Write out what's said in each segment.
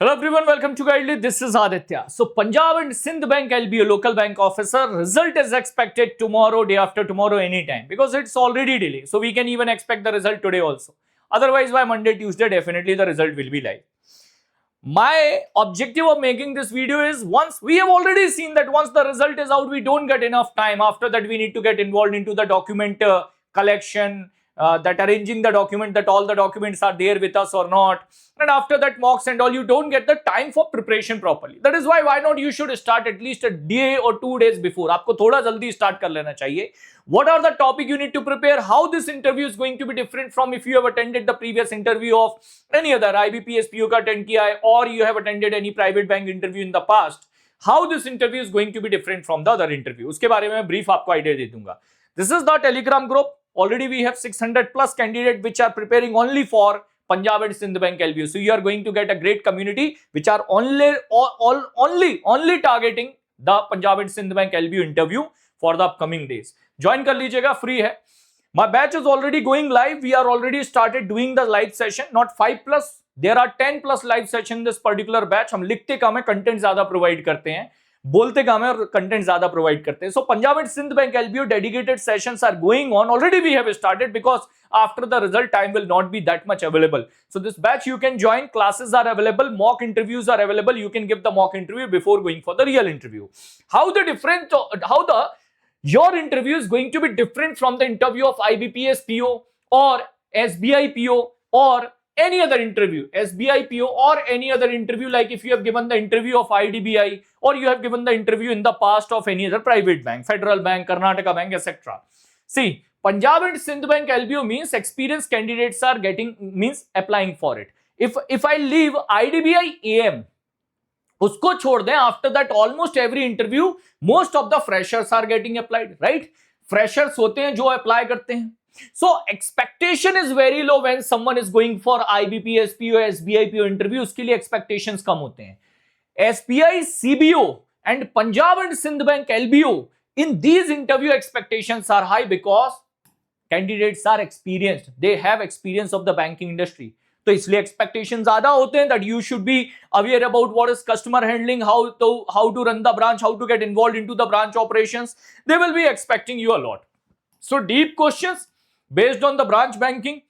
Hello everyone, welcome to Guidely. This is Aditya. So Punjab and Sindh Bank LBO local bank officer result is expected tomorrow, day after tomorrow, anytime because it's already delayed. So we can even expect the result today also. Otherwise, by Monday, Tuesday, definitely the result will be live. My objective of making this video is once we have already seen that once the result is out, we don't get enough time. After that, we need to get involved into the document collection, that arranging the document, that all the documents are there with us or not. And after that mocks and all, you don't get the time for preparation properly. That is why not you should start at least a day or 2 days before. आपको थोड़ा जल्दी start कर लेना चाहिए. What are the topic you need to prepare? How this interview is going to be different from if you have attended the previous interview of any other IBPS PO का attend किया है, or you have attended any private bank interview in the past. How this interview is going to be different from the other interview? उसके बारे में brief आपको idea दे दूंगा. This is the Telegram group. Already we have 600 plus candidates which are preparing only for Punjab and Sindh Bank LBO. So you are going to get a great community which are only targeting the Punjab and Sindh Bank LBO interview for the upcoming days. Join कर लीजिएगा, free है. My batch is already going live. We are already started doing the live session. Not 5 plus. There are 10 plus live session in this particular batch. हम लिखते कम है, content ज़्यादा provide करते हैं. बोलते कम है और कंटेंट ज्यादा प्रोवाइड करते हैं. So Punjab and Sind bank LBO dedicated sessions are going on. Already we have started because after the result time will not be that much available. So this batch you can join. Classes are available, mock interviews are available. You can give the mock interview before going for the real interview. Your interview is going to be different from the interview of IBPS PO or SBI PO or any other interview, SBI PO or any other interview, like if you have given the interview of IDBI or you have given the interview in the past of any other private bank, Federal Bank, Karnataka Bank, etc. See, Punjab and Sindh Bank LBO means experienced candidates are applying for it. If I leave IDBI AM, उसको छोड़ दें, after that almost every interview, most of the freshers are getting applied, right? Freshers होते हैं जो apply करते हैं. So expectation is very low when someone is going for IBPS PO, SBI PO interview. उसके लिए expectations कम होते हैं. SBI CBO and Punjab and Sindh Bank LBO, in these interview expectations are high because candidates are experienced. They have experience of the banking industry. तो इसलिए expectations ज्यादा होते हैं that you should be aware about what is customer handling, how to run the branch, how to get involved into the branch operations. They will be expecting you a lot. So deep questions based on the branch banking.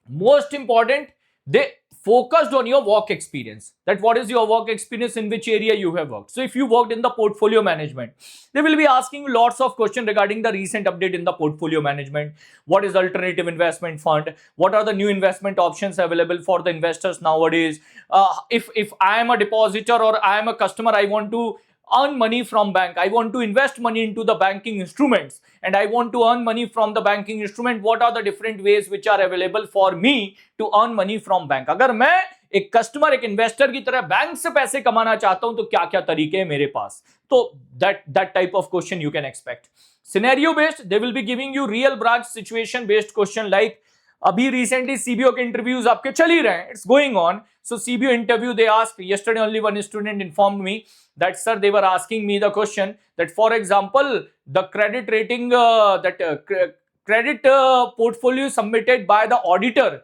Most important, they focused on your work experience. That what is your work experience, in which area you have worked. So if you worked in the portfolio management, they will be asking you lots of questions regarding the recent update in the portfolio management. What is alternative investment fund? What are the new investment options available for the investors nowadays? If I am a depositor or I am a customer, I want to earn money from bank, I want to invest money into the banking instruments, and I want to earn money from the banking instrument. What are the different ways which are available for me to earn money from bank? अगर मैं एक customer, एक investor की तरह bank से पैसे कमाना चाहता हूं तो क्या क्या तरीके हैं मेरे पास? तो that type of question you can expect. Scenario based, they will be giving you real branch situation based question, like अभी recently CBO के interviews आपके चल ही रहे हैं, it's going on. So CBO interview, they asked yesterday, only one student informed me that sir, they were asking me the question that, for example, the credit rating, credit portfolio submitted by the auditor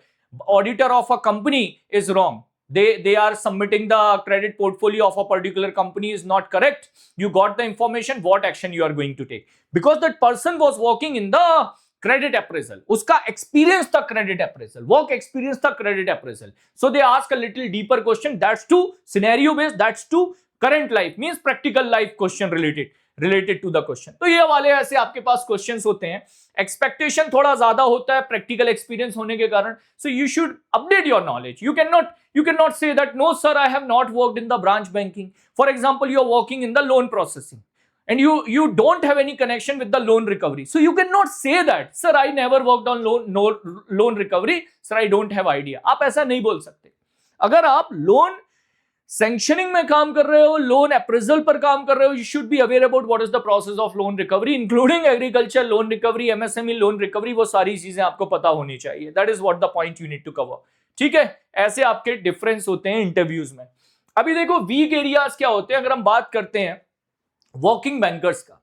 of a company is wrong. They are submitting the credit portfolio of a particular company is not correct. You got the information, what action you are going to take? Because that person was working in the credit appraisal, उसका experience था credit appraisal, work experience था credit appraisal. So they ask a little deeper question. That's to scenario based, that's to current life, means practical life question related to the question. तो ये वाले ऐसे आपके पास questions होते हैं. Expectation थोड़ा ज़्यादा होता है practical experience होने के कारण. So you should update your knowledge. You cannot say that no sir, I have not worked in the branch banking. For example, you are working in the loan processing, and you don't have any connection with the loan recovery. So you cannot say that, sir, I never worked on loan recovery, sir, I don't have idea. आप ऐसा नहीं बोल सकते. अगर आप loan sanctioning में काम कर रहे हो, लोन अप्रेजल पर काम कर रहे हो, you should be aware about what is the process of loan recovery, including agriculture loan recovery, MSME loan recovery. वो सारी चीजें आपको पता होनी चाहिए. That is what the point you need to cover. ठीक है, ऐसे आपके डिफरेंस होते हैं इंटरव्यूज में. अभी देखो वीक एरियाज क्या होते हैं. अगर हम बात करते हैं वर्किंग बैंकर्स का,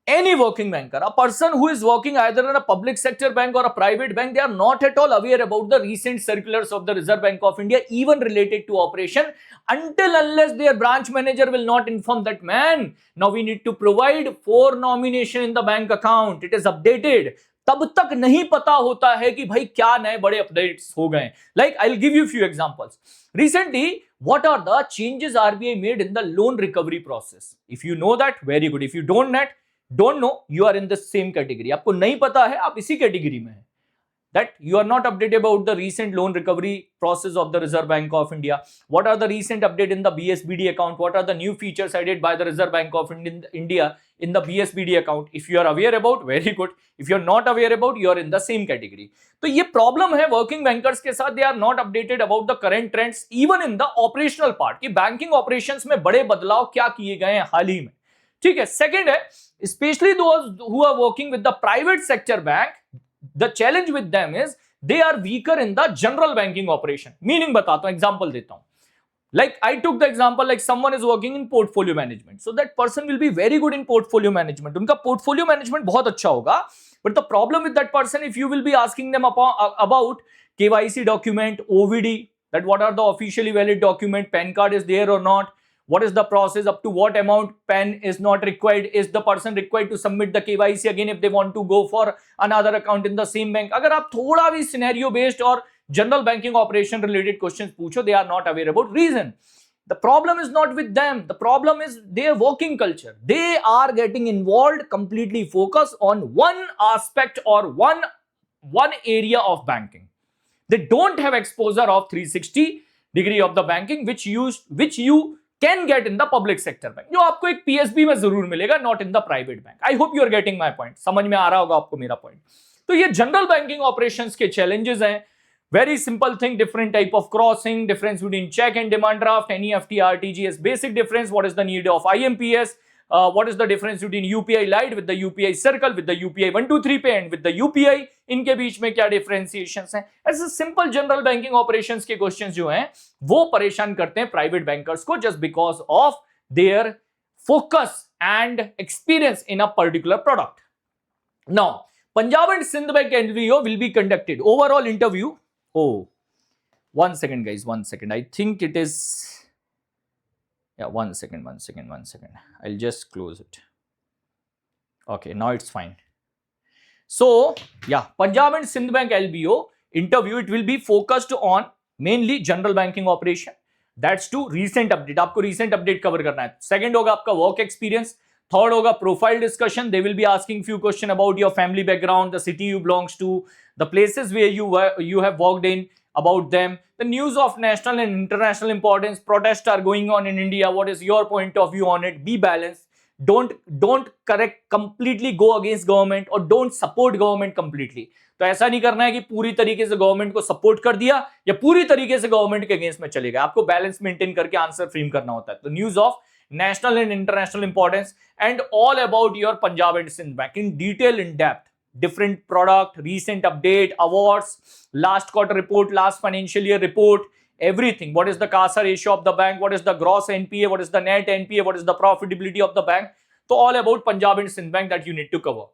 any working banker, a person who is working either in a public sector bank or a private bank, they are not at all aware about the recent circulars of the Reserve Bank of India, even related to operation, until unless their branch manager will not inform that, man, now we need to provide for nomination in the bank account, it is updated. तब तक नहीं पता होता है कि भाई क्या नए बड़े अपडेट्स हो गए. Like I'll give you a few examples. Recently, what are the changes RBI made in the loan recovery process? If you know that, very good. If you don't know, you are in the same category. आपको नहीं पता है, आप इसी category में हैं. That you are not updated about the recent loan recovery process of the Reserve Bank of India. What are the recent update in the BSBD account? What are the new features added by the Reserve Bank of India in the BSBD account? If you are aware about, very good. If you are not aware about, you are in the same category. तो ये problem है working bankers के साथ. They are not updated about the current trends even in the operational part कि banking operations में बड़े बदलाव क्या किए गए हैं हाल ही में. ठीक है. सेकंड है, specially those who are working with the private sector bank, the challenge with them is they are weaker in the general banking operation. Meaning बताता हूं, example देता हूं. Like I took the example, like someone is working in portfolio management, so that person will be very good in portfolio management. उनका portfolio management बहुत अच्छा होगा, but the problem with that person, if you will be asking them about KYC document, OVD, that what are the officially valid document, PAN card is there or not, what is the process, up to what amount PAN is not required, is the person required to submit the KYC again if they want to go for another account in the same bank. अगर आप थोड़ा भी scenario based और general banking operation related questions पूछो, they are not aware about. Reason, the problem is not with them, the problem is their working culture. They are getting involved, completely focused on one aspect or one area of banking. They don't have exposure of 360 degree of the banking which you can get in the public sector bank, जो आपको एक PSB में जरूर मिलेगा, not in the private bank. I hope you are getting my point. समझ में आ रहा होगा आपको मेरा point. तो ये जनरल बैंकिंग ऑपरेशंस के challenges हैं. Very simple thing, different type of crossing, difference between check and demand draft, NEFT, RTGS, basic difference, what is the need of IMPS, what is the difference between UPI Lite with the UPI Circle, with the UPI 123 Pay and with the UPI, इनके बीच में क्या differentiations हैं. ऐसे simple general banking operations के questions जो हैं वो परेशान करते हैं private bankers को just because of their focus and experience in a particular product. Now, Punjab and Sindh Bank NVO will be conducted. Overall interview. Oh, 1 second, guys. 1 second. I think it is. Yeah, 1 second. I'll just close it. Okay, now it's fine. So, yeah, Punjab and Sindh Bank LBO interview, it will be focused on mainly general banking operation. That's to recent update. आपको recent update cover करना है. Second होगा आपका work experience. Third होगा profile discussion. They will be asking few questions about your family background, the city you belongs to, the places where you have worked in, about them, the news of national and international importance, protests are going on in India, what is your point of view on it, be balanced, don't correct completely go against government or don't support government completely. तो ऐसा नहीं करना है कि पूरी तरीके से government को सपोर्ट कर दिया या पूरी तरीके से गवर्नमेंट के अगेंस्ट में चले गए. आपको बैलेंस मेंटेन करके आंसर फ्रेम करना होता है. तो news of national and international importance and all about your Punjab and Sindh Bank in detail, in depth, different product, recent update, awards, last quarter report, last financial year report, everything. What is the CASA ratio of the bank? What is the gross NPA? What is the net NPA? What is the profitability of the bank? तो all about Punjab and Sindh Bank that you need to cover.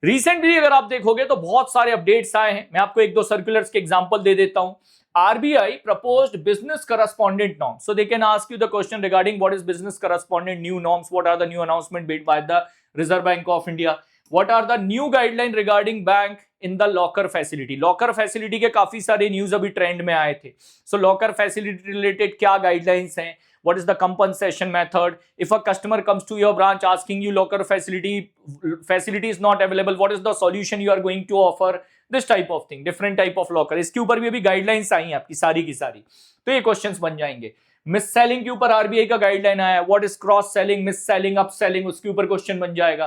Recently अगर आप देखोगे तो बहुत सारे updates आए हैं. मैं आपको एक दो सर्कुलर्स के एग्जांपल दे देता हूं. RBI proposed business correspondent norms. So they can ask you the question regarding what is business correspondent new norms, what are the new announcement made by the Reserve Bank of India, what are the new guidelines regarding bank in the locker facility. Locker facility के काफी सारे news अभी trend में आए थे. So locker facility related क्या guidelines हैं, what is the compensation method, if a customer comes to your branch asking you locker facility is not available, what is the solution you are going to offer, this type of thing, different type of locker. इसके ऊपर भी अभी guidelines आई हैं आपकी सारी की सारी. तो ये क्वेश्चंस बन जाएंगे. मिस सेलिंग के ऊपर आरबीआई का गाइडलाइन आया, what is cross selling, miss selling, up selling, उसके ऊपर क्वेश्चन बन जाएगा.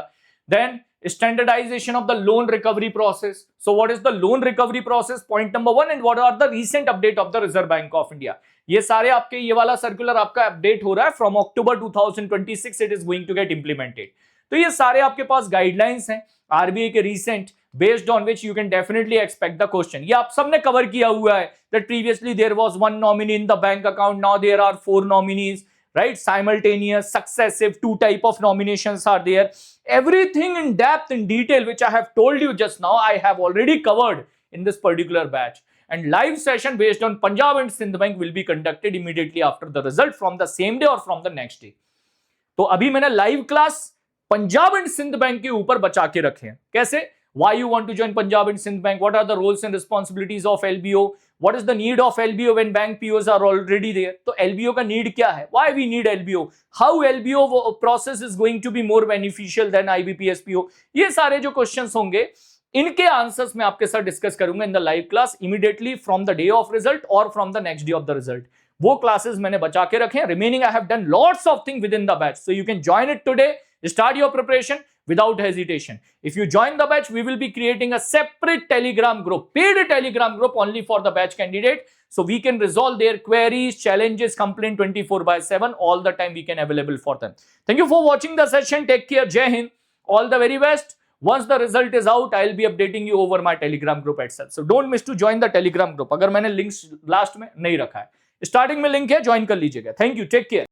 Then standardization of the loan recovery process. So what is the loan recovery process, point number 1, and what are the recent update of the Reserve Bank of India. ये सारे आपके, ये वाला circular आपका अपडेट हो रहा है from October 2026 it is going to get implemented. तो ये सारे आपके पास गाइडलाइंस हैं आरबीआई के recent, based on which you can definitely expect the question. ये आप सबने कवर किया हुआ है that previously there was one nominee in the bank account, now there are 4 nominees, right? Simultaneous, successive, two type of nominations are there. Everything in depth, in detail, which I have told you just now, I have already covered in this particular batch. And live session based on Punjab and Sindh Bank will be conducted immediately after the result from the same day or from the next day. तो अभी मैंने live class Punjab and Sind bank के ऊपर बचा के रखे हैं. कैसे? Why you want to join Punjab and Sindh Bank? What are the roles and responsibilities of LBO? What is the need of LBO when bank POs are already there? तो LBO का need क्या है? Why we need LBO? How LBO process is going to be more beneficial than IBPS PO? ये सारे जो questions होंगे, इनके answers मैं आपके साथ डिस्कस करूंगा in the live class immediately from the day of result और from the next day of the result. वो क्लासेस मैंने बचा के रखे हैं. Remaining I have done lots of thing with in the batch, so you can join it today. Start your preparation without hesitation. If you join the batch, we will be creating a separate Telegram group, paid Telegram group only for the batch candidate. So we can resolve their queries, challenges, complaint 24/7 all the time. We can available for them. Thank you for watching the session. Take care. Jai Hind. All the very best. Once the result is out, I'll be updating you over my Telegram group itself. So don't miss to join the Telegram group. अगर मैंने links last में नहीं रखा है, starting में link है, join कर लीजिएगा. Thank you. Take care.